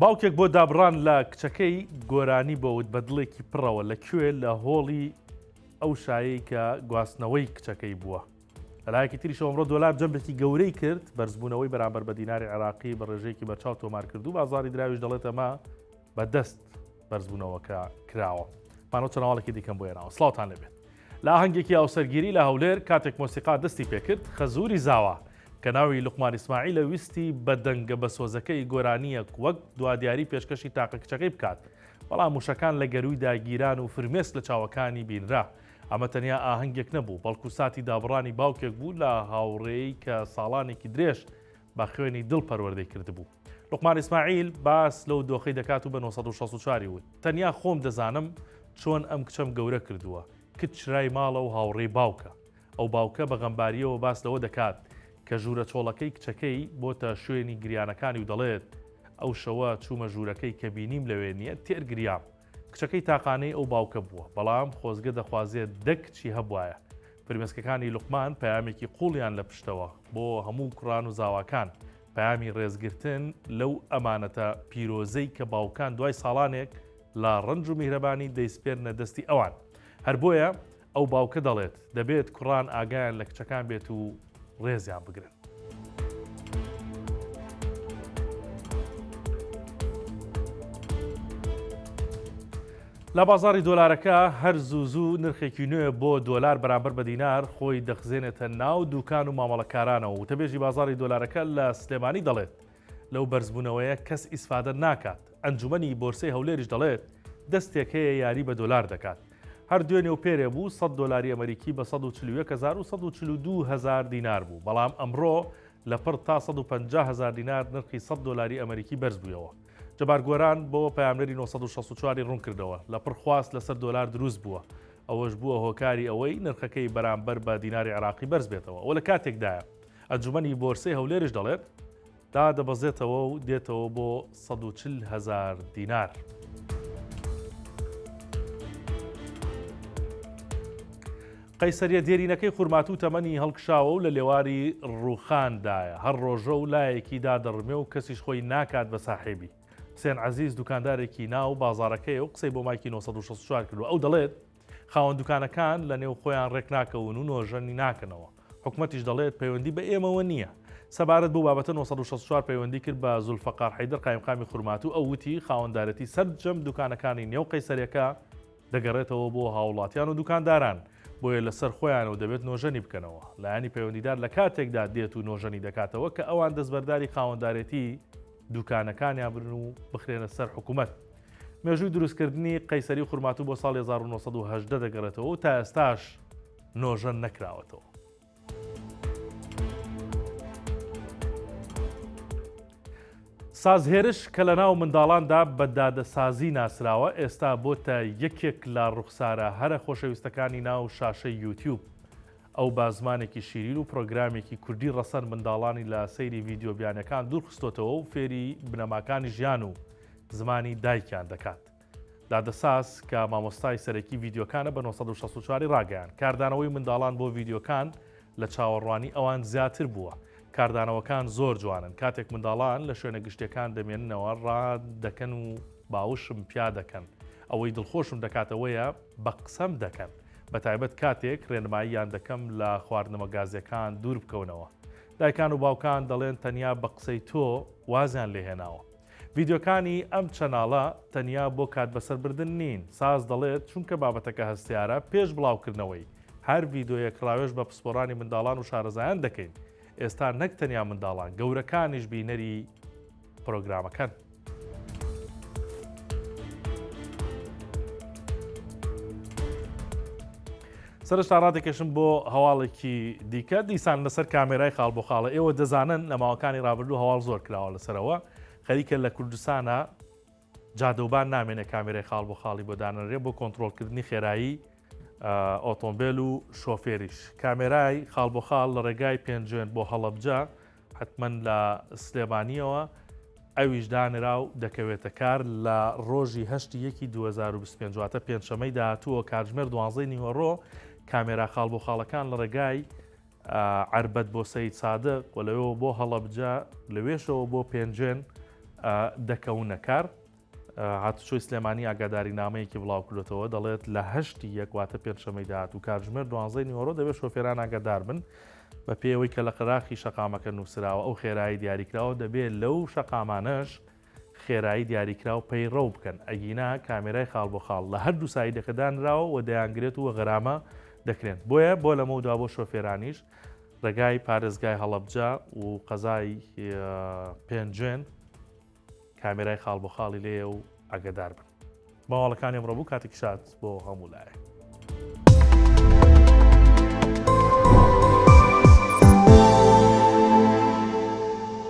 باوکێک بۆ دابڕان لە کچەکەی گۆرانی بۆ وتبەدڵێکی پڕەوە لەکوێ لە هۆڵی ئەو شایەی کە گواستنەوەی کچەکەی بووە. لەلایەکی تریشەوە ئەمڕۆ دۆلار جەمبێکی گەورەی کرد بەرزبوونەوەی بەرامبەر بە دیناری عێراقی بە ڕێژەیەکی بەرچاو تۆمار کردو. بازاری دراویش دەڵێت ئەمە بەدەست بەرزبوونەوەکە کراوە. پانۆ چەناوەڵێکی دیکەم بۆ هێناوە. سڵاوتان لەبێت. لە ئاهەنگێکی ئاوسەرگیری لە هەولێر کاتێک مۆسیقا دەستی پێکرد خەزووری زاوە کە ناوی لوقمان ئیسماعیل لە ویستی بە دەنگە بە سۆزەکەی گۆرانیە وەک دوادیاری پێشکەشی تاقە کچەکەی بکات. بەڵام موشەکان لە گەروی داگیران و فرمێسک لە چاوەکانی بینرا. ئەمە تەنیا ئاهەنگێک نەبوو بەڵکو ساتی دابڕانی باوکێک بوو لە هاوڕێی کە ساڵانێکی درێژ بە خوێنی دڵ پەروەردەی کردبوو. لوقمان ئیسماعیل باس لەو دۆخەی دەکات و بە 1964 وت تەنیا خۆم دەزانم چۆن ئەم کچەم گەورە کردووە. کچ شرای ماڵە و هاوڕێی باوکە. ئەو باوکە بە غەمباریەوە باس لەوە دەکات کە ژوورە چۆڵەکەی کچەکەی بۆتە شوێنی گریانەکانی و دەڵێت ئەو شەوە چوومە ژوورەکەی کە بینیم لەوێ نییە تێرگریام. کچەکەی تاقانەی ئەو باوکە بووە بەڵام خۆزگە دەخوازێت دەکچی هەبوایە. فرمێسکەکانی لوقمان پەیامێکی قوڵیان لە پشتەوە بۆ هەموو کوڕان و زاواکان پەیامی ڕێزگرتن لەو ئەمانەتە پیرۆزەی کە باوکان دوای ساڵانێک لە ڕەنج و میهرەبانی دەیسپێرنە دەستی ئەوان. هەر بۆیە ئەو باوکە دەڵێت دەبێت کوڕان ئاگایان لە کچەکان بێت و ڕێزیان بگرن. لە بازاری دۆلارەکە هەر زوو نرخێکی نوێ بۆ دۆلار بەرامبەر بە دینار خۆی دەخزێنێتە ناو دوکان و مامەڵەکارانەوە و تەبێژی بازاری دۆلارەکە لە سلێمانی دەڵێت لەو بەرزبوونەوەیە کەس ئیسفادە ناکات. ئەنجومەنی بۆرسەی هەولێریش دەڵێت دەستێک هەیە یاری بە دۆلار دەکات. هەر دوێنێ و پێرێ بوو 100 دۆلاری ئەمریکی بە 141,142 دینار بوو بەڵام ئەمڕۆ لە پڕ تا 150,000 دینار نرخی 100 دۆلاری ئەمریکی بەرز بوویەوە. جەبارگۆران بۆ پەیامنەری 1964 ڕوون کردەوە لە پڕ خواست لەسەر دۆلار دروست بووە. ئەوەش بووە هۆکاری ئەوەی نرخەکەی بەرامبەر بە دیناری عێراقی بەرز بێتەوە. ئەو لە کاتێکدایە ئەنجومەنی بۆرسەی هەولێریش دەڵێت دادەبەزێتەوە و دێتەوە بۆ 140,000 دینار. قەیسەریە دێرینەکەی خورماتوو تەمەنی هەڵکشاوە و لە لێواری ڕووخاندایە هەر ڕۆژە و لایەکی دادەڕمێ و کەسیش خۆی ناکات بە ساحێبی. حسێن عەزیز دوکاندارێکی ناو بازارەکەیە و قسەی بۆ مایکی 1964 کردووە. ئەو دەڵێت خاوەن دوکانەکان لە نێو خۆیان ڕێک ناکەون و نۆژەنی ناکەنەوە. حکومەتیش دەڵێت پەیوەندی بە ئێمەوە نییە. سەبارەت بۆ بابەتە 1964 پەیوەندی کرد بە زولفەقار حەیدەر قایمقامی خورماتوو. ئەو وتی خاوەندارەتی سەرجەم دوکانەکانی نێو قەیسەریەکە دەگەڕێتەوە بۆ هاوڵاتیان و دوکانداران. بۆیە لەسەر خۆیان و دەبێت نۆژەنی بکەنەوە. لایەنی پەیوەندیدار لە کاتێکدا دێت و نۆژەنی دەکاتەوە کە ئەوان دەستبەرداری خاوەندارێتی دوکانەکانیان برن و بخرێنە سەر حکوومەت. مێژووی دروستکردنی قەیسەری خورماتوو بۆ ساڵی 1970 دەگەڕێتەوە و تا ئێستاش نۆژەن نەکراوەتەوە. سازهێرش کە لە ناو منداڵاندا بە دادەسازی ناسراوە ئێستا بۆتە یەکێک لە ڕوخسارە هەرە خۆشەویستەکانی ناو شاشەی یوتیوب. ئەو با زمانێکی شیرین و پرۆگرامێکی کوردی ڕەسەن منداڵانی لە سەیری ڤیدیۆ بیانەکان دوورخستۆتەوە و فێری بنەماکانی ژیان و زمانی دایکیان دەکات. دادەساز کە مامۆستای سەرەکی ڤیدیۆکانە بە 1964 ڕاگەیان. کاردانەوەی منداڵان بۆ ڤیدیۆکان لە چاوەڕوانی ئەوان زیاتر بووە. کاردانەوەکان زۆر جوانن. کاتێک منداڵان لە شوێنە گشتەکان دەمێننەوە ڕادەکەن و باوشم پیا دەکەن. ئەوەی دڵخۆشم دەکاتەوەیە بە قسەم دەکەن. بەتایبەت کاتێک ڕێنماییان دەکەم لە خواردنەوە گازیەکان دوور بکەونەوە. دایکان و باوکان دەڵێن تەنیا بە قسەی تۆ وازیان لێهێناوە. ڤیدیۆکانی ئەم چەناڵە تەنیا بۆ کات بەسەربردن نین. ساز دەڵێت چونکە بابەتەکە هەستیارە پێش بڵاوکردنەوەی هەر ڤیدۆیەک ڕاوێژ بە پسپۆڕانی منداڵان و شارەزایان دەکەین. ئێستا نەک تەنیا منداڵان گەورەکانیش بینەری پرۆگرامەکەن. سەرشتا ڕادێکێشم بۆ هەواڵێکی دیکە دیسان لەسەر کامێرای خاڵ بۆ خاڵە. ئێوە دەزانن لە ماوەکانی ڕابردوو هەواڵ زۆر کراوە لەسەرەوە. خەریکە لە کوردستانە جادەوبان نامێنێ کامێرای خاڵ بۆ خاڵی بۆ دانەڕێ بۆ کۆنتڕۆڵکردنی خێرایی ئۆتۆمبیل و شۆفێریش. کامێرای خاڵ بۆ خاڵ لە ڕێگای پێنجێن بۆ هەڵەبجە حتمما لە سلێمانیەوە ئەویش دانرا و دەکەوێتە کار لە ڕۆژی 8/1/2025 واتە پێنجشەمەی داهاتووە کاتژمێر 12 نیوەڕۆ کامێرا خاڵ بۆ خاڵەکان لە ڕێگای عربەت بۆ سەید سادق و لەوێەوە بۆ هەڵەبجە لەوێشەوە بۆ پێنجێن دەکەونە کار. هاتوچۆی سلێمانی ئاگاداری نامەیەکی بڵاو کردێتەوە دەڵێت لە هەشتی یەکواتە پێنجشەمەی داهات و کاتژمێر 12 نیوەڕۆ دەبێت شۆفێران ئاگادار بن بە پێوەی کە لە قراخی شەقامەکە نووسراوە ئەو خێرایی دیاریکراوە دەبێت لەو شەقامانەش خێرایی دیاریکرا و پەیڕەو بکەن ئەگینا کامێرای خاڵ بۆ خاڵ لە هەردوو سایدەکەدانراوە و دەیانگرێت و غەرامە دەکرێن. بۆیە بۆ لەمەودا بۆ شۆفێرانیش ڕێگای پارێزگای هەڵەبجە و قەزای پێنجێن کامێرای خاڵ بۆ خاڵی لێ و ئاگدار بن. باوەڵەکانی ئەمڕۆ بوو کاتێکی شاد بۆ هەموو لایەک.